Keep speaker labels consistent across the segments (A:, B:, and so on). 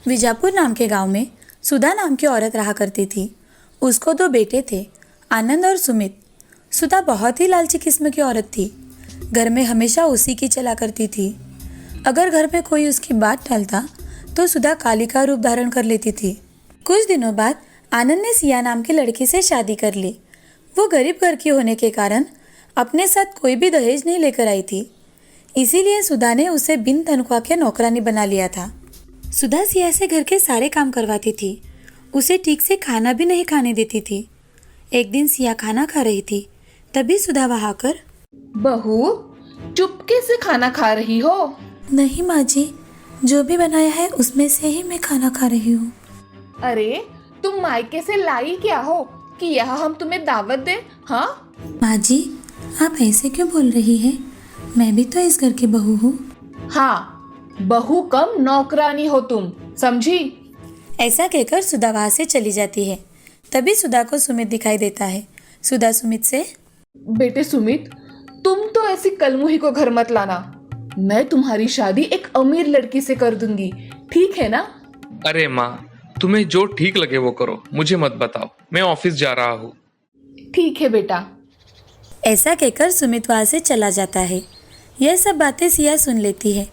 A: विजापुर नाम के गांव में सुधा नाम की औरत रहा करती थी। उसको दो बेटे थे, आनंद और सुमित। सुधा बहुत ही लालची किस्म की औरत थी। घर में हमेशा उसी की चला करती थी। अगर घर में कोई उसकी बात टालता तो सुधा काली का रूप धारण कर लेती थी। कुछ दिनों बाद आनंद ने सिया नाम की लड़की से शादी कर ली। वो गरीब घर की होने के कारण अपने साथ कोई भी दहेज नहीं लेकर आई थी, इसीलिए सुधा ने उसे बिन तनख्वाह के नौकरानी बना लिया था। सुधा सिया से घर के सारे काम करवाती थी, उसे ठीक से खाना भी नहीं खाने देती थी। एक दिन सिया खाना खा रही थी, तभी सुधा वहाँ आकर,
B: बहू, चुपके से खाना खा रही हो?
A: नहीं माँ जी, जो भी बनाया है उसमें से ही मैं खाना खा रही हूँ।
B: अरे, तुम मायके से लाई क्या हो कि यहाँ हम तुम्हें दावत दे? हाँ
A: माँ जी, आप ऐसे क्यों बोल रही है? मैं भी तो इस घर की बहू हूँ।
B: हाँ, बहू कम नौकरानी हो तुम, समझी?
A: ऐसा कहकर सुधा वहाँ से चली जाती है। तभी सुधा को सुमित दिखाई देता है। सुधा सुमित से,
B: बेटे सुमित, तुम तो ऐसी कलमुही को घर मत लाना। मैं तुम्हारी शादी एक अमीर लड़की से कर दूंगी, ठीक है ना?
C: अरे माँ, तुम्हें जो ठीक लगे वो करो, मुझे मत बताओ, मैं ऑफिस जा रहा हूँ।
B: ठीक है बेटा।
A: ऐसा कहकर सुमित वहाँ से चला जाता है। यह सब बातें सिया सुन लेती है।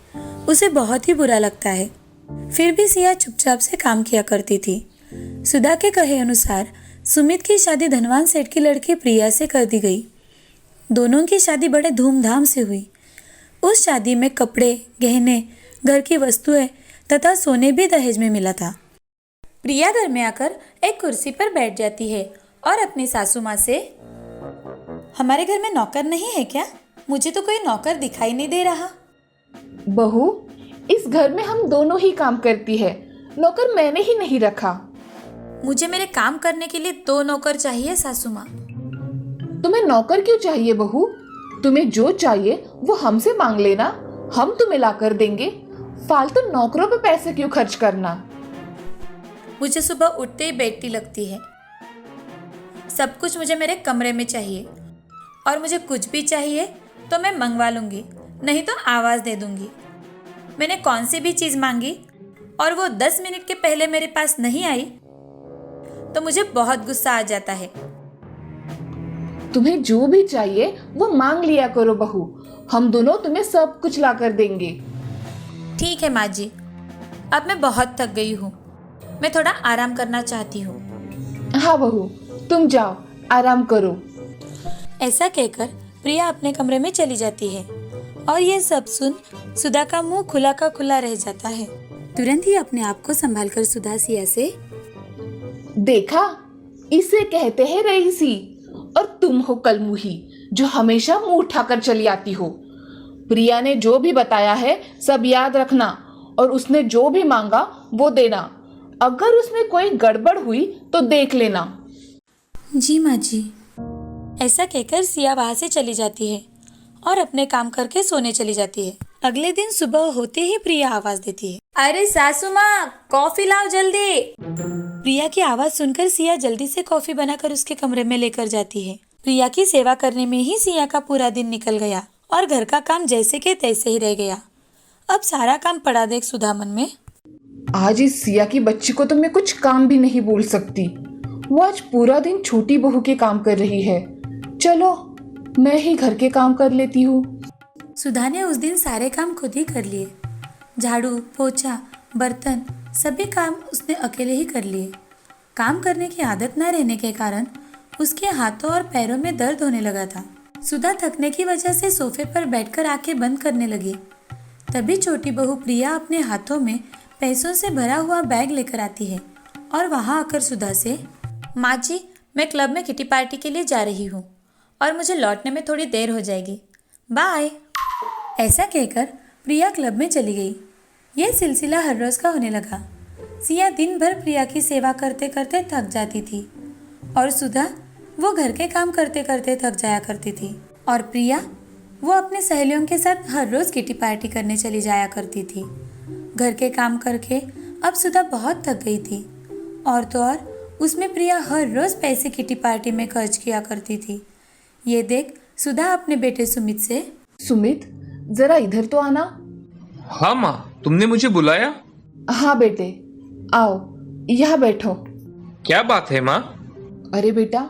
A: उसे बहुत ही बुरा लगता है। फिर भी सिया चुपचाप से काम किया करती थी। सुधा के कहे अनुसार सुमित की शादी धनवान सेठ की लड़की प्रिया से कर दी गई। दोनों की शादी बड़े धूमधाम से हुई। उस शादी में कपड़े, गहने, घर की वस्तुएं तथा सोने भी दहेज में मिला था। प्रिया घर में आकर एक कुर्सी पर बैठ जाती है और अपनी सासू माँ से, हमारे घर में नौकर नहीं है क्या? मुझे तो कोई नौकर दिखाई नहीं दे रहा।
B: बहू, इस घर में हम दोनों ही काम करती है, नौकर मैंने ही नहीं रखा।
A: मुझे मेरे काम करने के लिए 2 नौकर चाहिए सासू माँ।
B: तुम्हें नौकर क्यों चाहिए बहू? तुम्हें जो चाहिए वो हमसे मांग लेना, हम तुम्हें ला कर देंगे। फालतू नौकरों पे पैसे क्यों खर्च करना?
A: मुझे सुबह उठते ही बेटी लगती है। सब कुछ मुझे मेरे कमरे में चाहिए, और मुझे कुछ भी चाहिए तो मैं मंगवा लूँगी, नहीं तो आवाज़ दे दूँगी। मैंने कौन सी भी चीज़ मांगी और वो 10 मिनट के पहले मेरे पास नहीं आई तो मुझे बहुत गुस्सा आ जाता है।
B: तुम्हें जो भी चाहिए वो मांग लिया करो बहू, हम दोनों तुम्हें सब कुछ ला कर देंगे।
A: ठीक है माँ जी, अब मैं बहुत थक गई हूँ, मैं थोड़ा आराम करना चाहती हूँ।
B: हाँ बहू, तुम जाओ, आराम करो।
A: ऐसा कहकर प्रिया अपने कमरे में चली जाती है और ये सब सुन सुधा का मुंह खुला का खुला रह जाता है। तुरंत ही अपने आप को संभालकर सुधा सिया से,
B: देखा, इसे कहते हैं रईसी, और तुम हो कलमुही जो हमेशा मुंह उठाकर चली आती हो। प्रिया ने जो भी बताया है सब याद रखना, और उसने जो भी मांगा वो देना। अगर उसमें कोई गड़बड़ हुई तो देख लेना।
A: जी माँ जी। ऐसा कहकर सिया वहाँ से चली जाती है और अपने काम करके सोने चली जाती है। अगले दिन सुबह होते ही प्रिया आवाज देती है, अरे सासू माँ, कॉफी लाओ जल्दी। प्रिया की आवाज सुनकर सिया जल्दी से कॉफी बनाकर उसके कमरे में लेकर जाती है। प्रिया की सेवा करने में ही सिया का पूरा दिन निकल गया और घर का काम जैसे के तैसे ही रह गया। अब सारा काम पड़ा देख सुधा मन में,
B: आज इस सिया की बच्ची को तो मैं कुछ काम भी नहीं बोल सकती। वो आज पूरा दिन छोटी बहू के काम कर रही है। चलो, मैं ही घर के काम कर लेती हूँ।
A: सुधा ने उस दिन सारे काम खुद ही कर लिए। झाड़ू, पोछा, बर्तन, सभी काम उसने अकेले ही कर लिए। काम करने की आदत न रहने के कारण उसके हाथों और पैरों में दर्द होने लगा था। सुधा थकने की वजह से सोफे पर बैठकर आंखें बंद करने लगी। तभी छोटी बहू प्रिया अपने हाथों में पैसों से भरा हुआ बैग लेकर आती है और वहां आकर सुधा से, माँ जी, मैं क्लब में किटी पार्टी के लिए जा रही हूँ और मुझे लौटने में थोड़ी देर हो जाएगी, बाय। ऐसा कहकर प्रिया क्लब में चली गई। यह सिलसिला हर रोज का होने लगा। सिया दिन भर प्रिया की सेवा करते करते थक जाती थी और सुधा वो घर के काम करते करते थक जाया करती थी, और प्रिया वो अपने सहेलियों के साथ हर रोज किटी पार्टी करने चली जाया करती थी। घर के काम करके अब सुधा बहुत थक गई थी, और तो और उसमें प्रिया हर रोज पैसे किटी पार्टी में खर्च किया करती थी। ये देख सुधा अपने बेटे सुमित से,
B: सुमित, जरा इधर तो आना।
C: हाँ माँ, तुमने मुझे बुलाया?
B: हाँ बेटे, आओ यहाँ बैठो।
C: क्या बात है माँ?
B: अरे बेटा,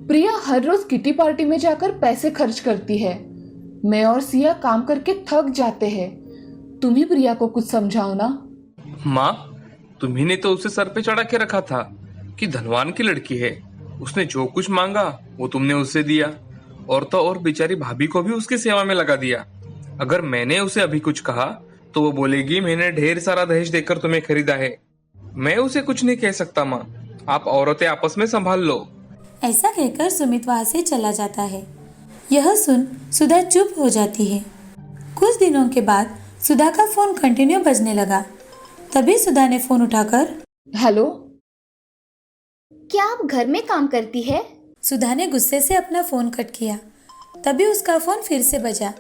B: प्रिया हर रोज किटी पार्टी में जाकर पैसे खर्च करती है। मैं और सिया काम करके थक जाते हैं। तुम ही प्रिया को कुछ समझाओ ना।
C: माँ, तुम्ही ने तो उसे सर पे चढ़ा के रखा था कि धनवान की लड़की है, उसने जो कुछ मांगा वो तुमने उसे दिया, और तो और बेचारी भाभी को भी उसकी सेवा में लगा दिया। अगर मैंने उसे अभी कुछ कहा तो वो बोलेगी मैंने ढेर सारा दहेज देकर तुम्हें खरीदा है। मैं उसे कुछ नहीं कह सकता माँ, आप औरतें आपस में संभाल लो।
A: ऐसा कहकर सुमित वहां से चला जाता है। यह सुन सुधा चुप हो जाती है। कुछ दिनों के बाद सुधा का फोन कंटिन्यू बजने लगा। तभी सुधा ने फोन उठाकर
B: हेलो।
D: क्या आप घर में काम करती है?
A: सुधा ने गुस्से से अपना फोन कट किया। तभी उसका फोन फिर से बजा।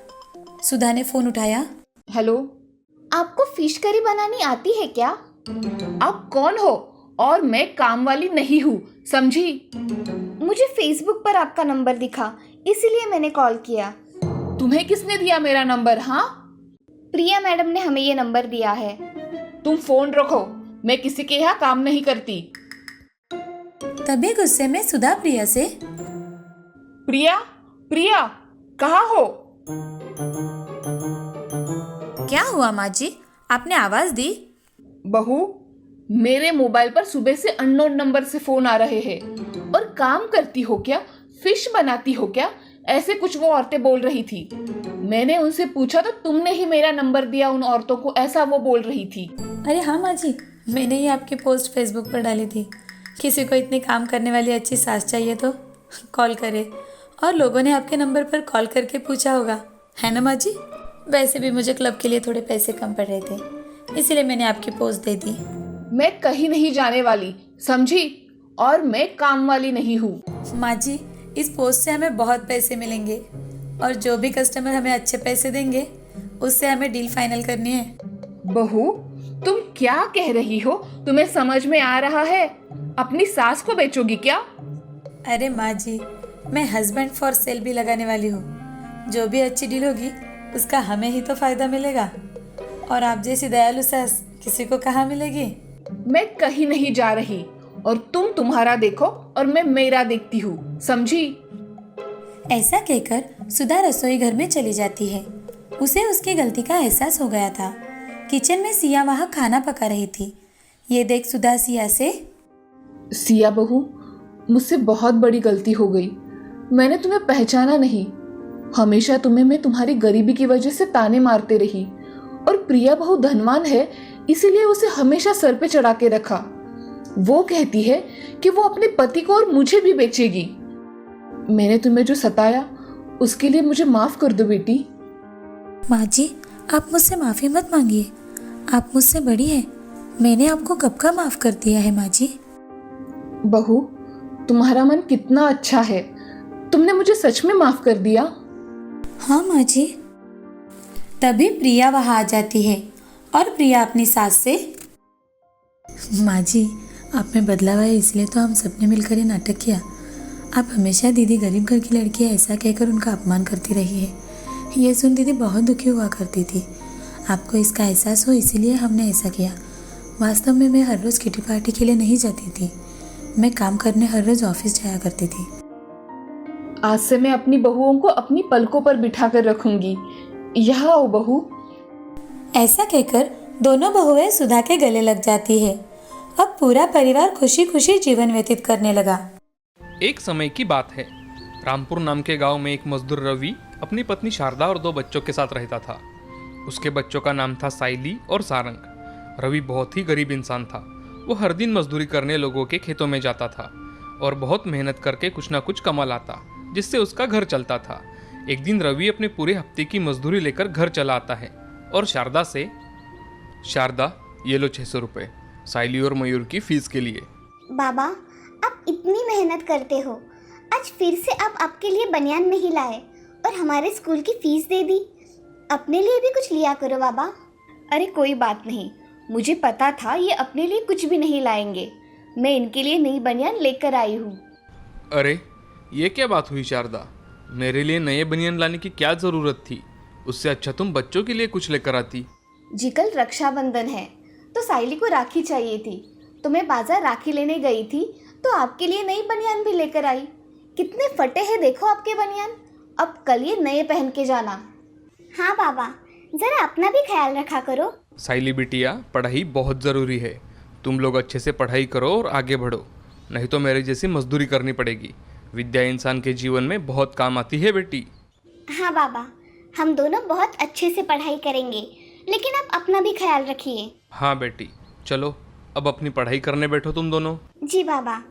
A: सुधा ने फोन उठाया।
B: हेलो।
D: आपको फिश करी बनानी आती है क्या?
B: आप कौन हो? और मैं काम वाली नहीं हूँ, समझी?
D: मुझे फेसबुक पर आपका नंबर दिखा, इसीलिए मैंने कॉल किया।
B: तुम्हें किसने दिया मेरा नंबर? हाँ,
D: प्रिया मैडम ने हमें ये नंबर दिया है।
B: तुम फोन रखो, मैं किसी के यहाँ काम नहीं करती।
A: तभी गुस्से में सुधा प्रिया से
B: प्रिया, प्रिया कहाँ हो?
A: क्या हुआ माँ जी, आपने आवाज दी?
B: बहू, मेरे मोबाइल पर सुबह से अननोन नंबर से फोन आ रहे हैं। और काम करती हो क्या? फिश बनाती हो क्या? ऐसे कुछ वो औरतें बोल रही थी। मैंने उनसे पूछा तो तुमने ही मेरा नंबर दिया उन औरतों को, ऐसा वो बोल रही थी।
A: अरे हाँ माँ जी, मैंने ही आपकी पोस्ट फेसबुक पर डाली थी। किसी को इतनी काम करने वाली अच्छी सास चाहिए तो कॉल करे, और लोगों ने आपके नंबर पर कॉल करके पूछा होगा, है ना माँ जी? वैसे भी मुझे क्लब के लिए थोड़े पैसे कम पड़ रहे थे, इसीलिए मैंने आपकी पोस्ट दे दी।
B: मैं कहीं नहीं जाने वाली, समझी? और मैं काम वाली नहीं हूँ।
A: माँ जी, इस पोस्ट से हमें बहुत पैसे मिलेंगे, और जो भी कस्टमर हमें अच्छे पैसे देंगे उससे हमें डील फाइनल करनी है।
B: बहू, तुम क्या कह रही हो? तुम्हें समझ में आ रहा है? अपनी सास को बेचोगी क्या?
A: अरे माँ जी, मैं हस्बैंड फॉर सेल भी लगाने वाली हूँ। जो भी अच्छी डील होगी उसका हमें ही तो फायदा मिलेगा, और आप जैसी दयालु सास किसी को कहाँ मिलेगी।
B: मैं कहीं नहीं जा रही, और तुम तुम्हारा देखो और मैं मेरा देखती हूँ, समझी?
A: ऐसा कहकर सुधा रसोई घर में चली जाती है। उसे उसकी गलती का एहसास हो गया था। किचन में सिया वहाँ खाना पका रही थी। ये देख सुधा सिया से
B: सिया बहू, मुझसे बहुत बड़ी गलती हो गई। मैंने तुम्हें पहचाना नहीं। हमेशा तुम्हें मैं तुम्हारी गरीबी की वजह से ताने मारते रही, और प्रिया बहू धनवान है इसीलिए उसे हमेशा सर पे चढ़ा के रखा। वो कहती है कि वो अपने पति को और मुझे भी बेचेगी। मैंने तुम्हें जो सताया उसके लिए मुझे माफ कर दो बेटी।
A: माँ जी, आप मुझसे माफ़ी मत मांगिए, आप मुझसे बड़ी हैं। मैंने आपको कब का माफ़ कर दिया है माँ जी।
B: बहू, तुम्हारा मन कितना अच्छा है, तुमने मुझे सच में माफ कर दिया।
A: हाँ माँ जी। तभी प्रिया वहाँ आ जाती है, और प्रिया अपनी सास से माँ जी, आप में बदलाव आया इसलिए तो हम सबने मिलकर ये नाटक किया। आप हमेशा दीदी गरीब घर की लड़की है ऐसा कहकर उनका अपमान करती रही है। ये सुन दीदी बहुत दुखी हुआ करती थी। आपको इसका एहसास हो इसीलिए हमने ऐसा किया। वास्तव में मैं हर रोज़ किटी पार्टी के लिए नहीं जाती थी, मैं काम करने हर रोज़ ऑफिस जाया करती थी।
B: आज से मैं अपनी बहुओं को अपनी पलकों पर बिठा कर रखूंगी। यहाँ आओ बहू।
A: ऐसा कहकर दोनों बहुएं सुधा के गले लग जाती है। अब पूरा परिवार खुशी खुशी जीवन व्यतीत करने लगा।
C: एक समय की बात है, रामपुर नाम के गांव में एक मजदूर रवि अपनी पत्नी शारदा और 2 बच्चों के साथ रहता था। उसके बच्चों का नाम था साइली और सारंग। रवि बहुत ही गरीब इंसान था। वो हर दिन मजदूरी करने लोगों के खेतों में जाता था और बहुत मेहनत करके कुछ ना कुछ कमा लाता, जिससे उसका घर चलता था। एक दिन रवि अपने पूरे हफ्ते की मजदूरी लेकर घर चला आता है और शारदा से, शारदा ये लो 600 रुपये साइली और मयूर की फीस के लिए।
D: बाबा, आप इतनी मेहनत करते हो, आज फिर से आप आपके लिए बनियान नहीं लाए और हमारे स्कूल की फीस दे दी। अपने लिए भी कुछ लिया करो बाबा।
B: अरे कोई बात नहीं, मुझे पता था ये अपने लिए कुछ भी नहीं लाएंगे। मैं इनके लिए नई बनियान लेकर आई हूँ।
C: अरे ये क्या बात हुई शारदा, मेरे लिए नए बनियान लाने की क्या ज़रूरत थी? उससे अच्छा तुम बच्चों के लिए कुछ लेकर आती।
B: जी कल रक्षाबंधन है तो साइली को राखी चाहिए थी। तो मैं बाजार राखी लेने गई थी तो आपके लिए नई बनियान भी लेकर आई। कितने फटे हैं देखो आपके बनियान। अब कल ये नए पहन के जाना।
D: हाँ बाबा, ज़रा अपना भी ख्याल रखा करो।
C: साइली बिटिया, पढ़ाई बहुत ज़रूरी है। तुम लोग अच्छे से पढ़ाई करो और आगे बढ़ो, नहीं तो मेरे जैसी मजदूरी करनी पड़ेगी। विद्या इंसान के जीवन में बहुत काम आती है बेटी।
D: हाँ बाबा, हम दोनों बहुत अच्छे से पढ़ाई करेंगे, लेकिन आप अपना भी ख्याल रखिए।
C: हाँ बेटी, चलो अब अपनी पढ़ाई करने बैठो तुम दोनों।
D: जी बाबा।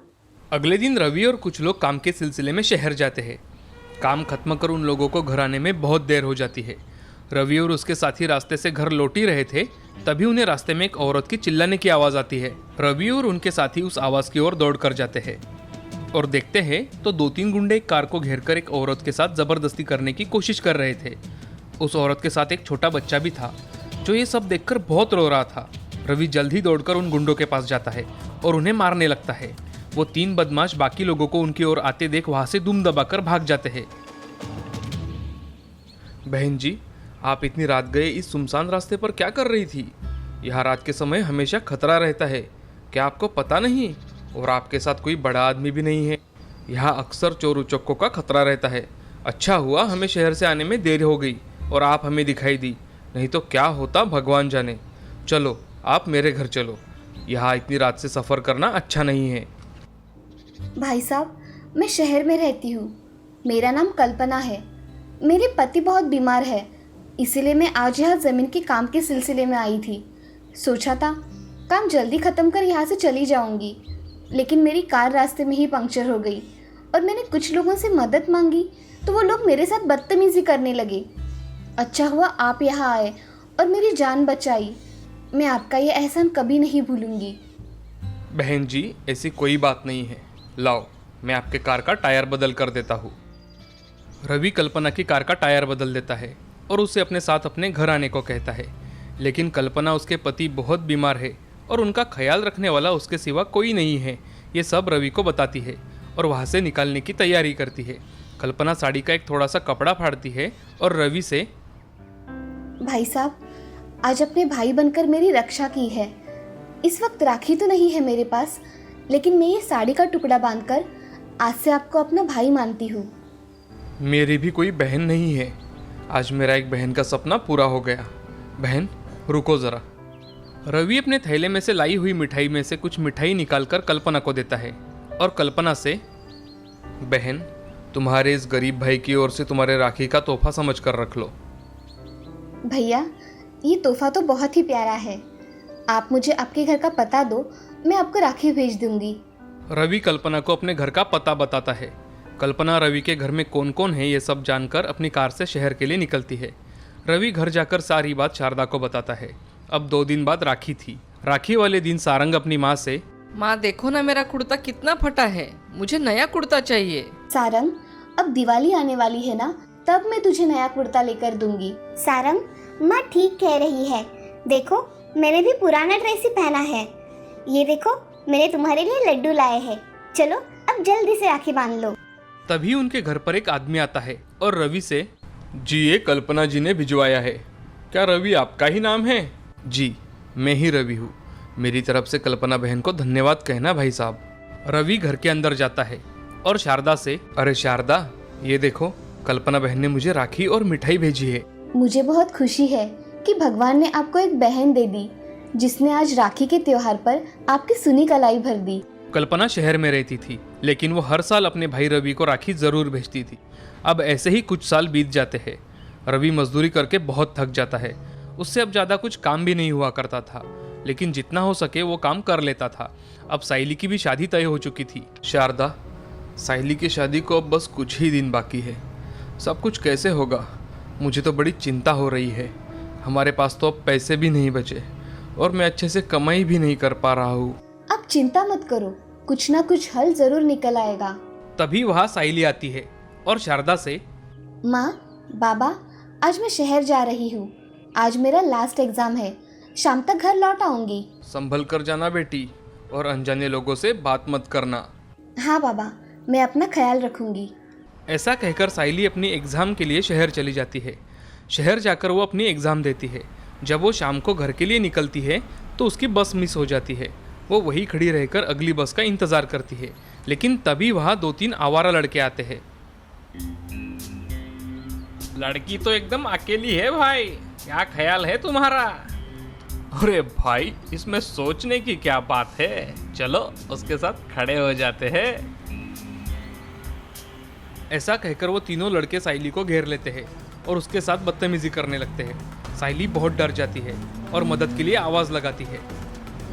C: अगले दिन रवि और कुछ लोग काम के सिलसिले में शहर जाते हैं। काम खत्म कर उन लोगों को घर आने में बहुत देर हो जाती है। रवि और उसके साथी रास्ते से घर लौट ही रहे थे, तभी उन्हें रास्ते में एक औरत की चिल्लाने की आवाज़ आती है। रवि और उनके साथी उस आवाज़ की ओर दौड़ कर जाते हैं और देखते हैं तो 2-3 गुंडे एक कार को घेरकर एक औरत के साथ ज़बरदस्ती करने की कोशिश कर रहे थे। उस औरत के साथ एक छोटा बच्चा भी था जो ये सब देखकर बहुत रो रहा था। रवि जल्द ही दौड़कर उन गुंडों के पास जाता है और उन्हें मारने लगता है। वो 3 बदमाश बाकी लोगों को उनकी ओर आते देख वहाँ से दुम दबाकर भाग जाते हैं। बहन जी, आप इतनी रात गए इस सुनसान रास्ते पर क्या कर रही थी? यहाँ रात के समय हमेशा खतरा रहता है, क्या आपको पता नहीं? और आपके साथ कोई बड़ा आदमी भी नहीं है। यहाँ अक्सर चोर उचक्कों का खतरा रहता है। अच्छा हुआ हमें शहर से आने में देर हो गई और आप हमें दिखाई दी, नहीं तो क्या होता भगवान जाने। चलो आप मेरे घर चलो, यहाँ इतनी रात से सफ़र करना अच्छा नहीं है।
B: भाई साहब, मैं शहर में रहती हूँ। मेरा नाम कल्पना है। मेरे पति बहुत बीमार है, इसीलिए मैं आज यहाँ ज़मीन के काम के सिलसिले में आई थी। सोचा था काम जल्दी ख़त्म कर यहाँ से चली जाऊँगी, लेकिन मेरी कार रास्ते में ही पंक्चर हो गई और मैंने कुछ लोगों से मदद मांगी तो वो लोग मेरे साथ बदतमीज़ी करने लगे। अच्छा हुआ आप यहाँ आए और मेरी जान बचाई। मैं आपका ये एहसान कभी नहीं भूलूंगी।
C: बहन जी, ऐसी कोई बात नहीं है। लाओ, मैं आपके कार का टायर बदल कर देता हूँ। रवि कल्पना की कार का टायर बदल देता है और उसे अपने साथ अपने घर आने को कहता है, लेकिन कल्पना उसके पति बहुत बीमार है और उनका ख्याल रखने वाला उसके सिवा कोई नहीं है। ये सब रवि को बताती है और वहाँ से निकालने की तैयारी करती है। कल्पना साड़ी का एक थोड़ा सा कपड़ा फाड़ती है और रवि से,
B: भाई साहब, आज अपने भाई बनकर मेरी रक्षा की है। इस वक्त राखी तो नहीं है मेरे पास, लेकिन मैं ये साड़ी का टुकड़ा बांधकर आज से आपको अपना भाई मानती हूँ।
C: मेरी भी कोई बहन नहीं है। आज मेरा एक बहन का सपना पूरा हो गया। बहन रुको ज़रा। रवि अपने थैले में से लाई हुई मिठाई में से कुछ मिठाई निकालकर कल्पना को देता है और कल्पना से, बहन तुम्हारे इस गरीब भाई की ओर से तुम्हारे राखी का तोहफा समझ कर रख लो।
B: भैया, ये तोहफा तो बहुत ही प्यारा है। आप मुझे आपके घर का पता दो, मैं आपको राखी भेज दूंगी।
C: रवि कल्पना को अपने घर का पता बताता है। कल्पना रवि के घर में कौन कौन है ये सब जानकर अपनी कार से शहर के लिए निकलती है। रवि घर जाकर सारी बात शारदा को बताता है। अब 2 दिन बाद राखी थी। राखी वाले दिन सारंग अपनी माँ से,
E: माँ देखो ना मेरा कुर्ता कितना फटा है, मुझे नया कुर्ता चाहिए।
B: सारंग, अब दिवाली आने वाली है ना, तब मैं तुझे नया कुर्ता लेकर दूंगी।
D: सारंग, माँ ठीक कह रही है। देखो, मैंने भी पुराना ड्रेस ही पहना है। ये देखो, मैंने तुम्हारे लिए लड्डू लाए हैं। चलो अब जल्दी से राखी बांध लो।
C: तभी उनके घर पर एक आदमी आता है और रवि से, जी ये कल्पना जी ने भिजवाया है। क्या रवि आपका ही नाम है? जी मैं ही रवि हूँ। मेरी तरफ से कल्पना बहन को धन्यवाद कहना भाई साहब। रवि घर के अंदर जाता है और शारदा से, अरे शारदा, ये देखो कल्पना बहन ने मुझे राखी और मिठाई भेजी है।
B: मुझे बहुत खुशी है कि भगवान ने आपको एक बहन दे दी, जिसने आज राखी के त्योहार पर आपकी सुनी कलाई भर दी।
C: कल्पना शहर में रहती थी, लेकिन वो हर साल अपने भाई रवि को राखी जरूर भेजती थी। अब ऐसे ही कुछ साल बीत जाते हैं। रवि मजदूरी करके बहुत थक जाता है। उससे अब ज़्यादा कुछ काम भी नहीं हुआ करता था, लेकिन जितना हो सके वो काम कर लेता था। अब साइली की भी शादी तय हो चुकी थी। शारदा, साइली की शादी को अब बस कुछ ही दिन बाकी है। सब कुछ कैसे होगा? मुझे तो बड़ी चिंता हो रही है। हमारे पास तो अब पैसे भी नहीं बचे और मैं अच्छे से कमाई भी नहीं कर पा रहा हूँ।
B: अब चिंता मत करो, कुछ ना कुछ हल जरूर निकल आएगा।
C: तभी वहाँ साइली आती है और शारदा से,
B: माँ, बाबा, आज मैं शहर जा रही हूँ। आज मेरा लास्ट एग्जाम है, शाम तक घर लौट आऊंगी।
C: संभल कर जाना बेटी, और अनजाने लोगों से बात मत करना।
B: हाँ बाबा, मैं अपना ख्याल रखूंगी।
C: ऐसा कहकर साइली अपनी एग्ज़ाम के लिए शहर चली जाती है। शहर जाकर वो अपनी एग्ज़ाम देती है। जब वो शाम को घर के लिए निकलती है तो उसकी बस मिस हो जाती है। वो वहीं खड़ी रहकर अगली बस का इंतजार करती है, लेकिन तभी वहाँ 2-3 आवारा लड़के आते हैं। लड़की तो एकदम अकेली है भाई, क्या ख्याल है तुम्हारा? अरे भाई, इसमें सोचने की क्या बात है, चलो उसके साथ खड़े हो जाते हैं। ऐसा कहकर वो तीनों लड़के साइली को घेर लेते हैं और उसके साथ बदतमीजी करने लगते हैं। साइली बहुत डर जाती है और मदद के लिए आवाज लगाती है।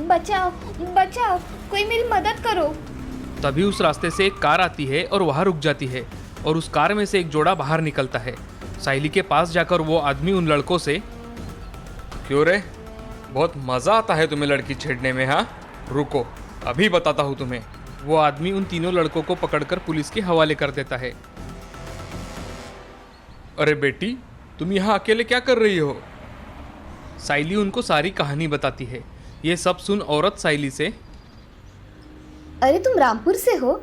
D: बचाओ बचाओ, कोई मेरी मदद करो।
C: तभी उस रास्ते से एक कार आती है और वहाँ रुक जाती है और उस कार में से एक जोड़ा बाहर निकलता है। साइली के पास जाकर वो आदमी उन लड़कों से, क्यों रे, बहुत मज़ा आता है तुम्हें लड़की छेड़ने में? हाँ, रुको अभी बताता हूँ तुम्हें। वो आदमी उन तीनों लड़कों को पकड़कर पुलिस के हवाले कर देता है। अरे बेटी, तुम यहाँ अकेले क्या कर रही हो? साइली उनको सारी कहानी बताती है। ये सब सुन औरत साइली से,
D: अरे तुम रामपुर से हो?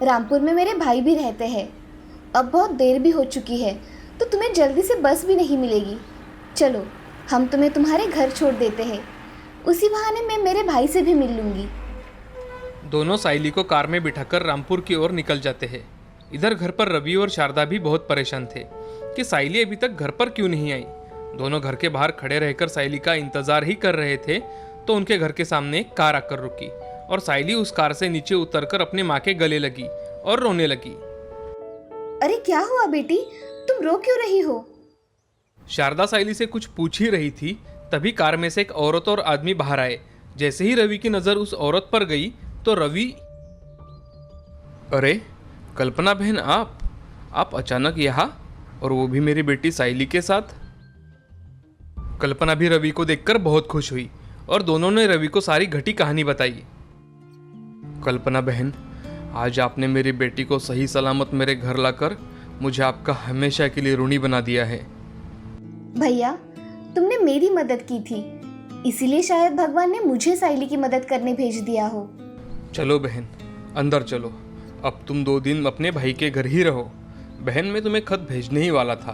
D: रामपुर में मेरे भाई भी रहते हैं। अब बहुत देर भी हो चुकी है, तो तुम्हें जल्दी से बस भी नहीं मिलेगी। चलो, हम तुम्हें तुम्हारे घर छोड़ देते हैं। उसी बहाने मैं मेरे भाई से भी मिल लूँगी।
C: दोनों साइली को कार में बिठाकर रामपुर की ओर निकल जाते हैं। इधर घर पर रवि और शारदा भी बहुत परेशान थे कि साइली अभी तक घर पर क्यों नहीं आई। दोनों घर के बाहर खड़े रहकर साइली का इंतजार ही कर रहे थे, तो उनके घर के सामने एक कार आकर रुकी और साइली उस कार से नीचे उतरकर अपने माँ के गले लगी और रोने लगी।
D: अरे क्या हुआ बेटी, तुम रो क्यों रही हो?
C: शारदा साइली से कुछ पूछ ही रही थी, तभी कार में से एक औरत और आदमी बाहर आए। जैसे ही रवि की नज़र उस औरत पर गई तो रवि, अरे कल्पना बहन, आप अचानक यहाँ, और वो भी मेरी बेटी साइली के साथ? कल्पना भी रवि को देखकर बहुत खुश हुई और दोनों ने रवि को सारी घटी कहानी बताई। कल्पना बहन, आज आपने मेरी बेटी को सही सलामत मेरे घर लाकर मुझे आपका हमेशा के लिए ऋणी बना दिया है।
D: भैया, तुमने मेरी मदद की थी, इसीलिए शायद भगवान ने मुझे साइली की मदद करने भेज दिया हो।
C: चलो बहन, अंदर चलो। अब तुम 2 दिन अपने भाई के घर ही रहो। बहन, मैं तुम्हें खत भेजने ही वाला था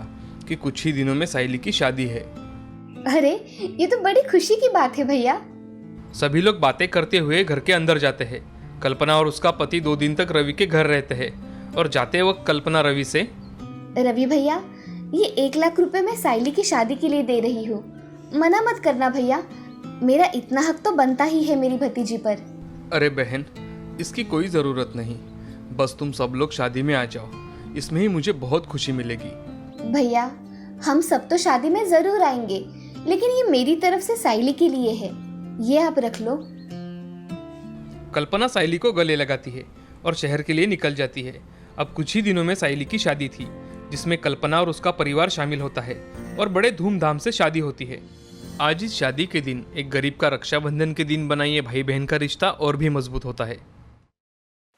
C: कि कुछ ही दिनों में साइली की शादी है।
D: अरे, ये तो बड़ी खुशी की बात है भैया।
C: सभी लोग बातें करते हुए घर के अंदर जाते हैं। कल्पना और उसका पति 2 दिन तक रवि के घर रहते हैं और जाते वक्त कल्पना रवि से,
D: रवि भैया, ये 1 लाख रुपए मैं साइली की शादी के लिए दे रही हूँ। मना मत करना भैया, मेरा इतना हक तो बनता ही है मेरी भतीजी पर।
C: अरे बहन, इसकी कोई ज़रूरत नहीं, बस तुम सब लोग शादी में आ जाओ, इसमें ही मुझे बहुत खुशी मिलेगी।
D: भैया, हम सब तो शादी में जरूर आएंगे, लेकिन ये मेरी तरफ से साइली के लिए है, ये आप रख लो।
C: कल्पना साइली को गले लगाती है और शहर के लिए निकल जाती है। अब कुछ ही दिनों में साइली की शादी थी, जिसमें कल्पना और उसका परिवार शामिल होता है और बड़े धूमधाम से शादी होती है। आज इस शादी के दिन एक गरीब का रक्षाबंधन के दिन बना ये भाई बहन का रिश्ता और भी मजबूत होता है।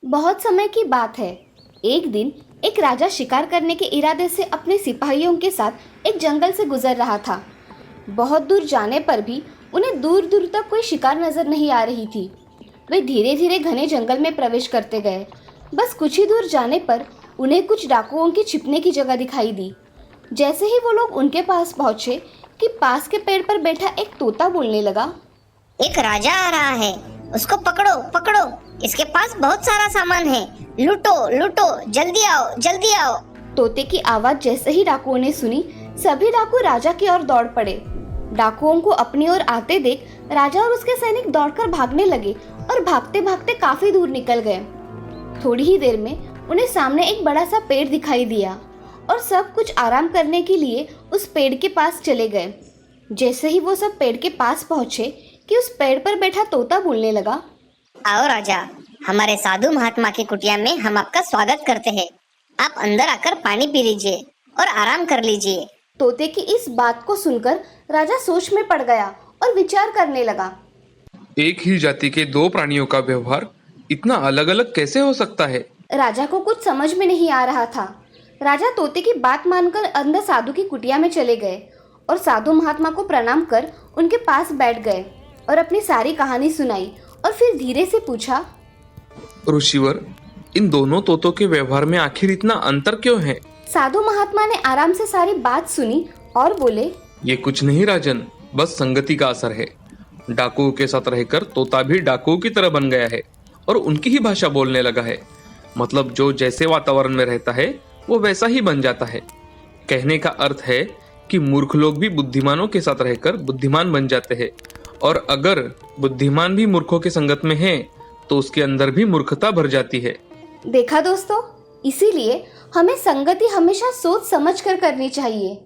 D: बहुत समय की बात है, एक दिन एक राजा शिकार करने के इरादे से अपने सिपाहियों के साथ एक जंगल से गुजर रहा था। बहुत दूर जाने पर भी उन्हें दूर दूर तक कोई शिकार नजर नहीं आ रही थी। वे धीरे धीरे घने जंगल में प्रवेश करते गए। बस कुछ ही दूर जाने पर उन्हें कुछ डाकुओं की छिपने की जगह दिखाई दी। जैसे ही वो लोग उनके पास पहुंचे कि पास के पेड़ पर बैठा एक तोता बोलने लगा,
F: एक राजा आ रहा है, उसको पकड़ो पकड़ो, इसके पास बहुत सारा सामान है, लूटो लूटो, जल्दी आओ जल्दी आओ।
D: तोते की आवाज जैसे ही डाकुओं ने सुनी, सभी डाकू राजा की ओर दौड़ पड़े। डाकुओं को अपनी ओर आते देख राजा और उसके सैनिक दौड़कर भागने लगे और भागते भागते काफी दूर निकल गए। थोड़ी ही देर में उन्हें सामने एक बड़ा सा पेड़ दिखाई दिया और सब कुछ आराम करने के लिए उस पेड़ के पास चले गए। जैसे ही वो सब पेड़ के पास पहुंचे कि उस पेड़ पर बैठा तोता बोलने लगा,
F: आओ राजा, हमारे साधु महात्मा की कुटिया में हम आपका स्वागत करते हैं। आप अंदर आकर पानी पी लीजिए और आराम कर लीजिए।
D: तोते की इस बात को सुनकर राजा सोच में पड़ गया और विचार करने लगा।
C: एक ही जाति के 2 प्राणियों का व्यवहार इतना अलग अलग कैसे हो सकता है?
D: राजा को कुछ समझ में नहीं आ रहा था। राजा तोते की बात मानकर अंदर साधु की कुटिया में चले गए और साधु महात्मा को प्रणाम कर उनके पास बैठ गए और अपनी सारी कहानी सुनाई और फिर धीरे से पूछा,
C: ऋषिवर, इन दोनों तोतों के व्यवहार में आखिर इतना अंतर क्यों है?
D: साधु महात्मा ने आराम से सारी बात सुनी और बोले,
C: ये कुछ नहीं राजन, बस संगति का असर है। डाकुओं के साथ रहकर तोता भी डाकुओं की तरह बन गया है और उनकी ही भाषा बोलने लगा है। मतलब जो जैसे वातावरण में रहता है वो वैसा ही बन जाता है। कहने का अर्थ है कि मूर्ख लोग भी बुद्धिमानों के साथ रहकर बुद्धिमान बन जाते हैं, और अगर बुद्धिमान भी मूर्खों के संगत में है तो उसके अंदर भी मूर्खता भर जाती है।
D: देखा दोस्तों, इसीलिए हमें संगति हमेशा सोच समझ कर करनी चाहिए।